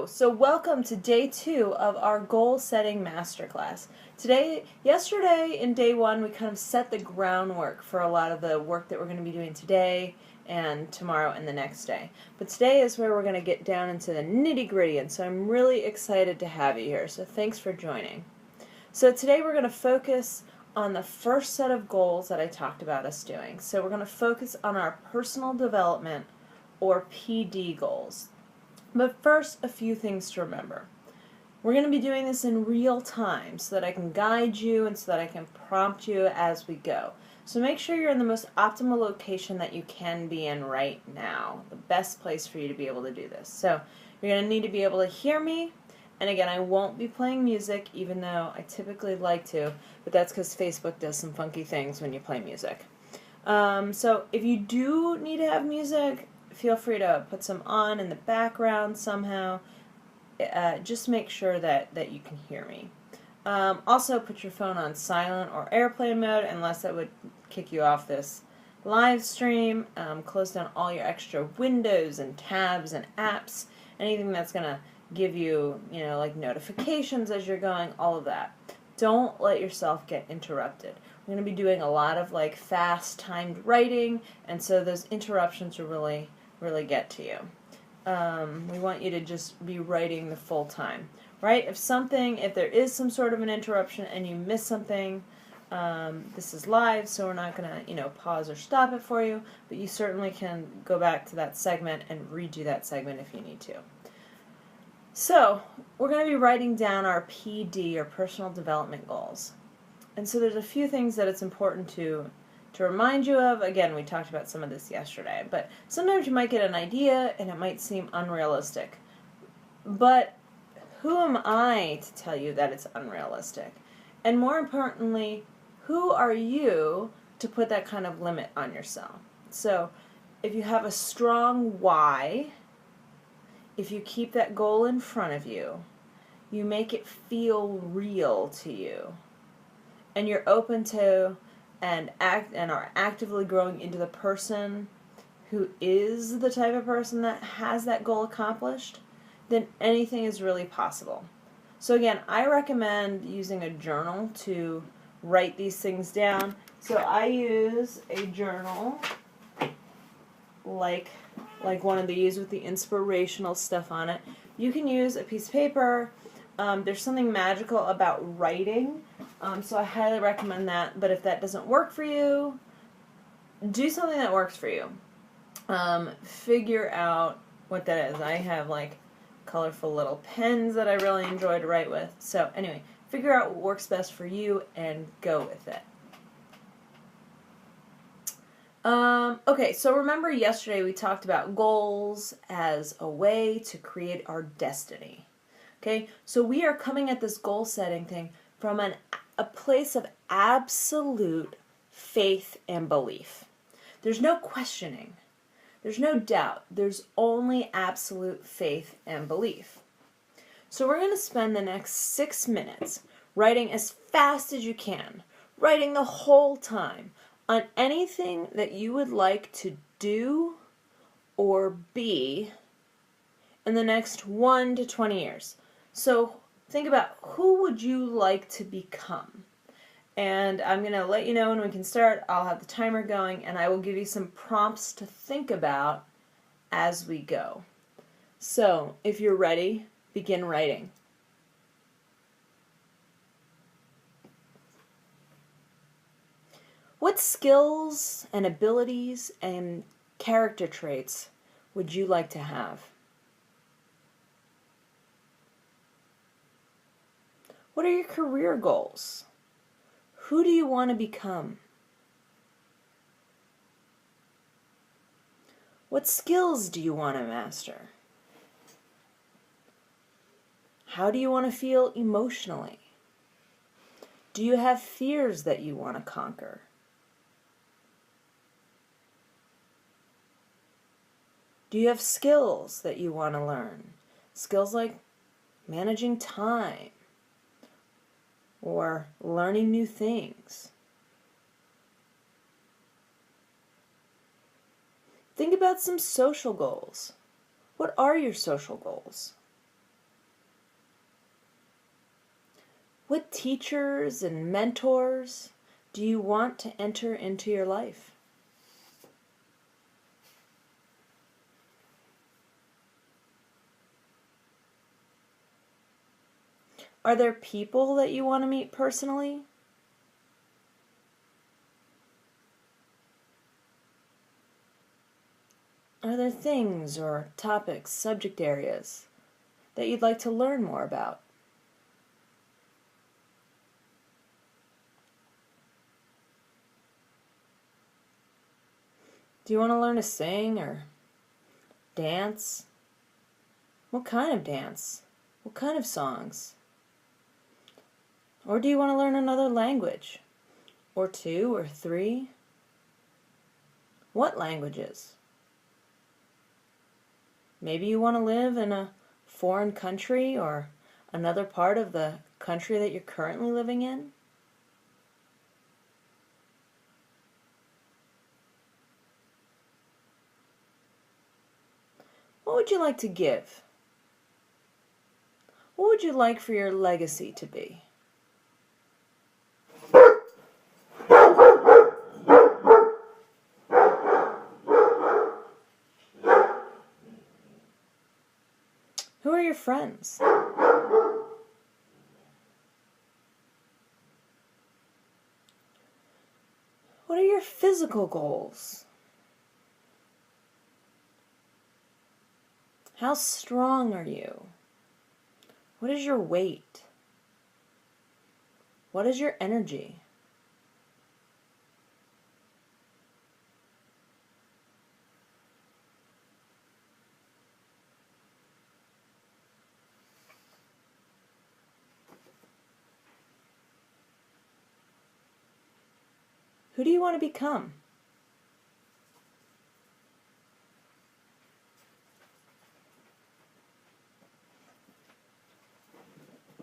So welcome to day 2 of our goal setting masterclass. Yesterday in day 1, we kind of set the groundwork for a lot of the work that we're going to be doing today and tomorrow and the next day. But today is where we're going to get down into the nitty gritty, and so I'm really excited to have you here. So thanks for joining. So today we're going to focus on the first set of goals that I talked about us doing. So we're going to focus on our personal development or PD goals. But first, a few things to remember. We're going to be doing this in real time so that I can guide you and so that I can prompt you as we go. So make sure you're in the most optimal location that you can be in right now, the best place for you to be able to do this. So you're going to need to be able to hear me. And again, I won't be playing music, even though I typically like to, but that's because Facebook does some funky things when you play music. So if you do need to have music, feel free to put some on in the background somehow. Just make sure that you can hear me. Also, put your phone on silent or airplane mode, unless that would kick you off this live stream. Close down all your extra windows and tabs and apps, anything that's going to give you, like notifications as you're going, all of that. Don't let yourself get interrupted. We're going to be doing a lot of fast timed writing, and so those interruptions will really get to you. We want you to just be writing the full time, right? If there is some sort of an interruption and you miss something, this is live, so we're not going to, pause or stop it for you, but you certainly can go back to that segment and redo that segment if you need to. So, we're going to be writing down our PD, or personal development goals. And so there's a few things that it's important to remind you of. Again, we talked about some of this yesterday, but sometimes you might get an idea and it might seem unrealistic. But who am I to tell you that it's unrealistic? And more importantly, who are you to put that kind of limit on yourself? So if you have a strong why, if you keep that goal in front of you, you make it feel real to you, and you're open to and are actively growing into the person who is the type of person that has that goal accomplished, then anything is really possible. So again, I recommend using a journal to write these things down. So I use a journal like one of these with the inspirational stuff on it. You can use a piece of paper. There's something magical about writing, so I highly recommend that. But if that doesn't work for you, do something that works for you. Figure out what that is. I have colorful little pens that I really enjoy to write with. So anyway, figure out what works best for you and go with it. Okay, so remember yesterday we talked about goals as a way to create our destiny. Okay, so we are coming at this goal setting thing from a place of absolute faith and belief. There's no questioning. There's no doubt. There's only absolute faith and belief. So we're going to spend the next 6 minutes writing as fast as you can, writing the whole time, on anything that you would like to do or be in the next 1 to 20 years. So think about, who would you like to become? And I'm going to let you know when we can start. I'll have the timer going, and I will give you some prompts to think about as we go. So if you're ready, begin writing. What skills and abilities and character traits would you like to have? What are your career goals? Who do you want to become? What skills do you want to master? How do you want to feel emotionally? Do you have fears that you want to conquer? Do you have skills that you want to learn? Skills like managing time or learning new things. Think about some social goals. What are your social goals? What teachers and mentors do you want to enter into your life? Are there people that you want to meet personally? Are there things or topics, subject areas that you'd like to learn more about? Do you want to learn to sing or dance? What kind of dance? What kind of songs? Or do you want to learn another language? Or two or three? What languages? Maybe you want to live in a foreign country or another part of the country that you're currently living in? What would you like to give? What would you like for your legacy to be? Who are your friends? What are your physical goals? How strong are you? What is your weight? What is your energy? Who do you want to become?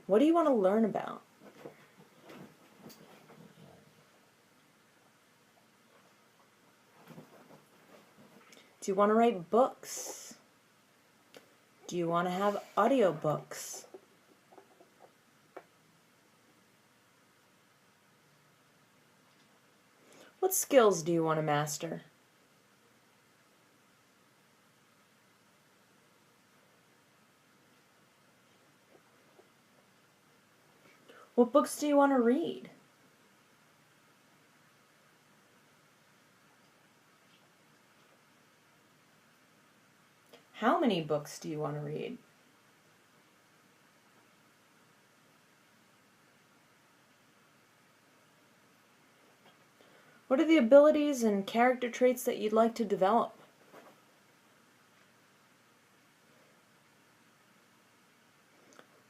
What do you want to learn about? Do you want to write books? Do you want to have audiobooks? What skills do you want to master? What books do you want to read? How many books do you want to read? What are the abilities and character traits that you'd like to develop?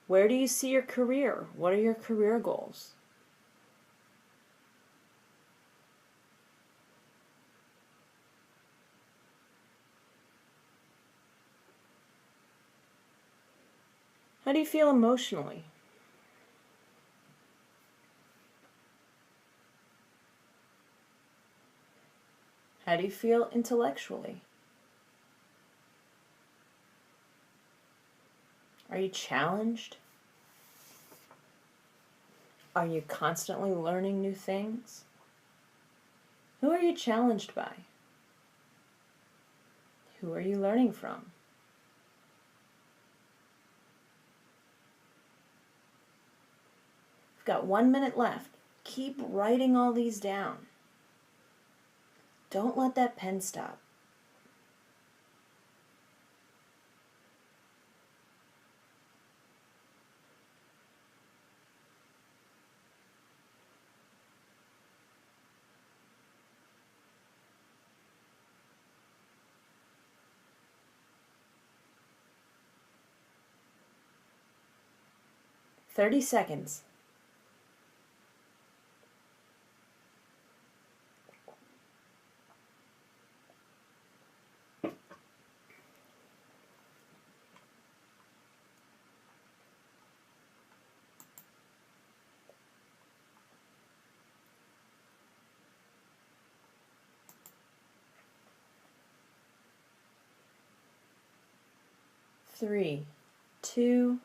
Where do you see your career? What are your career goals? How do you feel emotionally? How do you feel intellectually? Are you challenged? Are you constantly learning new things? Who are you challenged by? Who are you learning from? We've got 1 minute left. Keep writing all these down. Don't let that pen stop. "30 seconds. Three, two,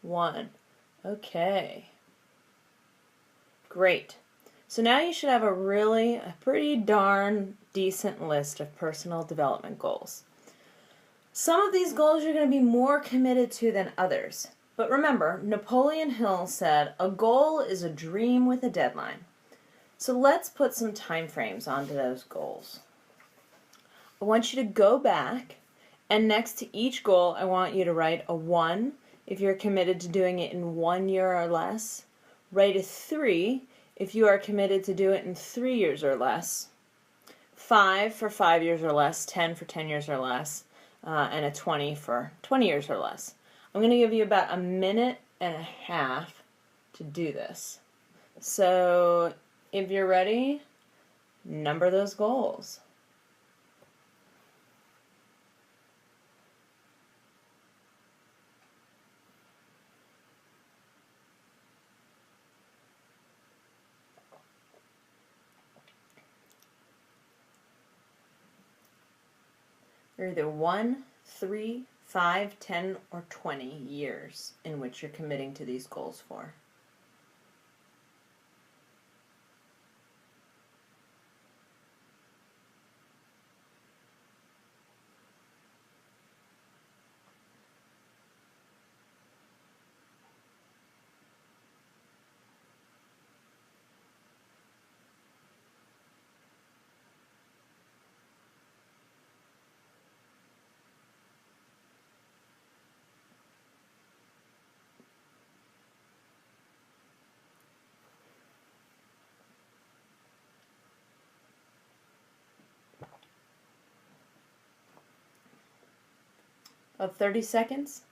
one. Okay. Great. So now you should have a pretty darn decent list of personal development goals. Some of these goals you're going to be more committed to than others. But remember, Napoleon Hill said, "A goal is a dream with a deadline." So let's put some time frames onto those goals. I want you to go back, and next to each goal, I want you to write a 1 if you're committed to doing it in 1 year or less. Write a 3 if you are committed to do it in 3 years or less. 5 for 5 years or less, 10 for 10 years or less, and a 20 for 20 years or less. I'm going to give you about a minute and a half to do this. So if you're ready, number those goals. They're either 1, 3, 5, 10, or 20 years in which you're committing to these goals for. About 30 seconds.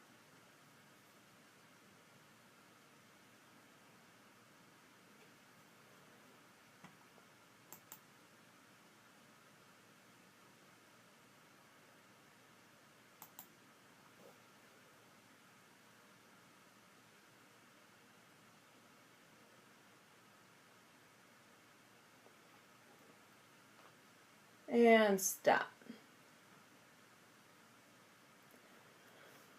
And stop.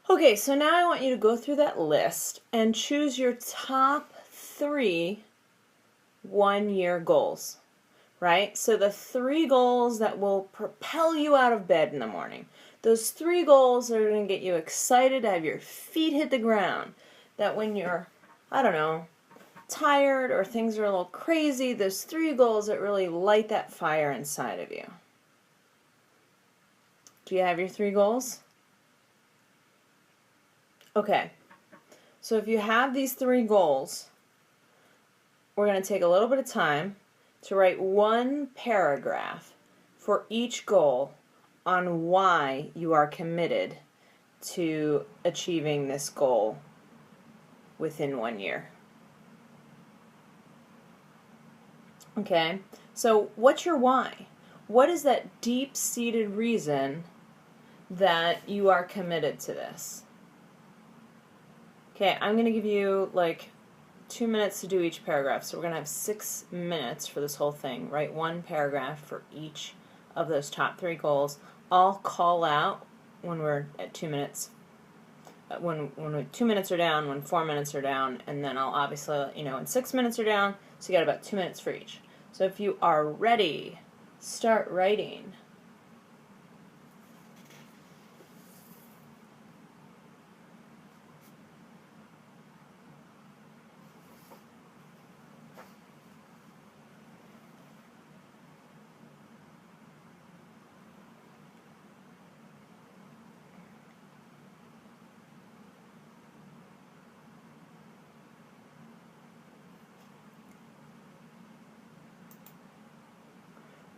Okay, so now I want you to go through that list and choose your top 3 1-year goals, right? So the 3 goals that will propel you out of bed in the morning. Those 3 goals are going to get you excited to have your feet hit the ground. That when you're, I don't know, tired or things are a little crazy, those 3 goals that really light that fire inside of you. Do you have your 3 goals? Okay, so if you have these 3 goals, we're going to take a little bit of time to write 1 paragraph for each goal on why you are committed to achieving this goal within 1 year. Okay, so what's your why? What is that deep-seated reason that you are committed to this? Okay, I'm going to give you like 2 minutes to do each paragraph, so we're going to have 6 minutes for this whole thing. Write 1 paragraph for each of those top 3 goals. I'll call out when we're at 2 minutes, when 2 minutes are down, when 4 minutes are down, and then I'll obviously let you know when 6 minutes are down, so you got about 2 minutes for each. So if you are ready, start writing.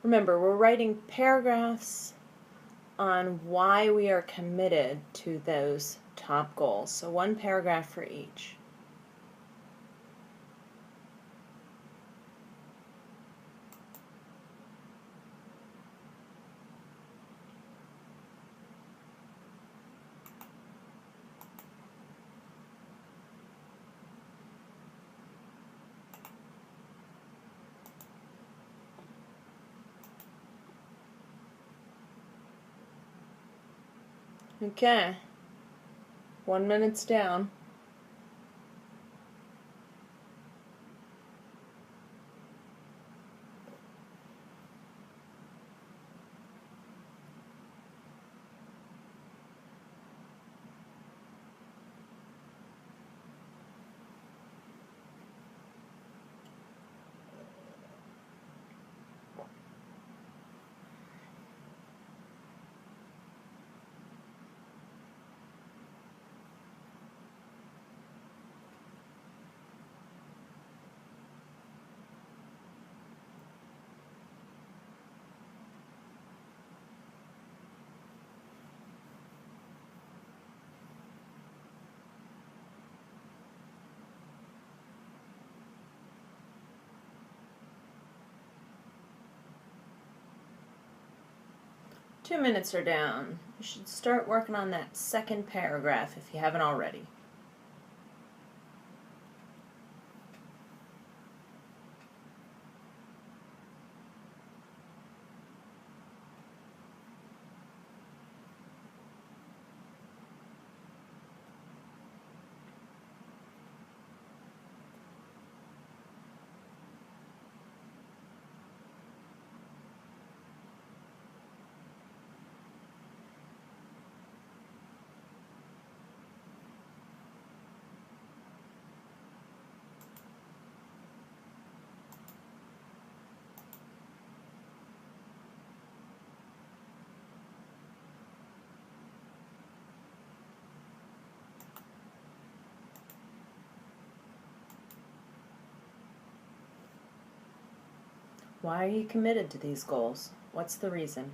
Remember, we're writing paragraphs on why we are committed to those top goals. So 1 paragraph for each. Okay, 1 minute's down. 2 minutes are down. You should start working on that second paragraph if you haven't already. Why are you committed to these goals? What's the reason?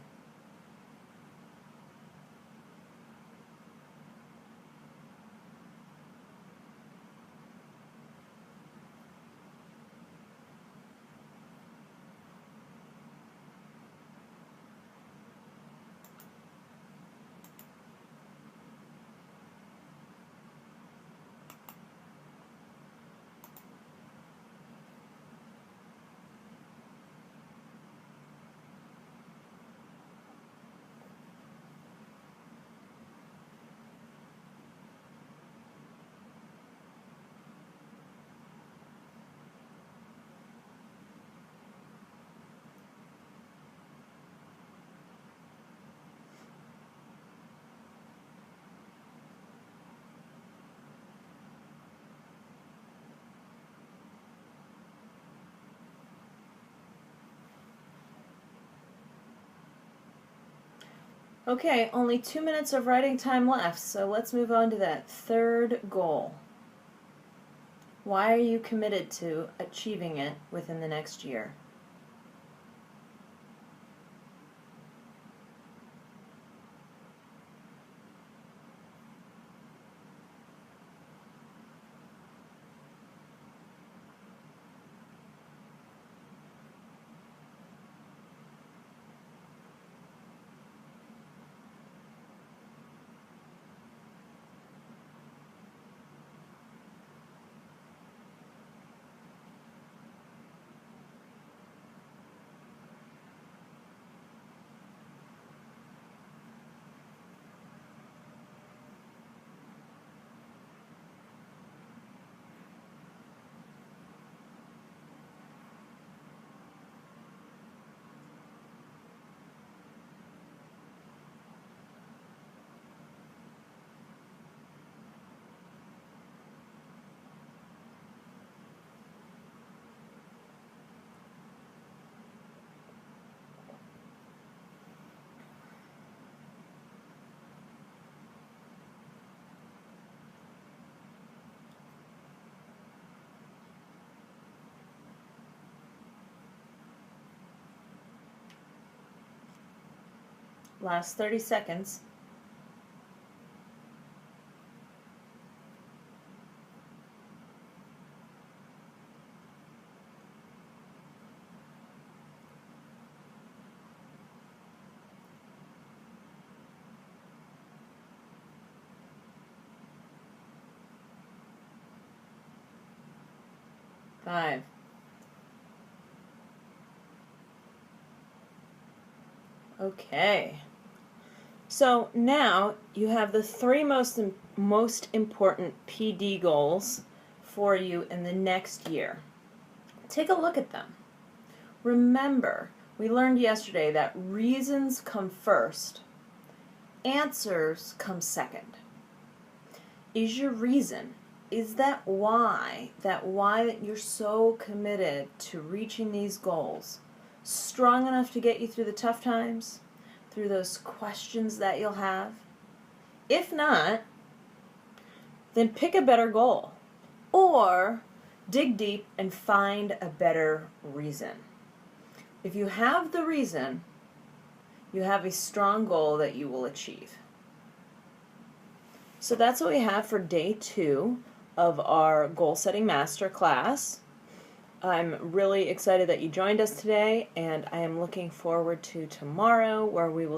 Okay, only 2 minutes of writing time left, so let's move on to that third goal. Why are you committed to achieving it within the next year? Last 30 seconds. Five. Okay. So now you have the three most important PD goals for you in the next year. Take a look at them. Remember, we learned yesterday that reasons come first, answers come second. Is your reason, is that why that you're so committed to reaching these goals strong enough to get you through the tough times, through those questions that you'll have? If not, then pick a better goal or dig deep and find a better reason. If you have the reason, you have a strong goal that you will achieve. So that's what we have for day 2 of our goal setting masterclass. I'm really excited that you joined us today, and I am looking forward to tomorrow, where we will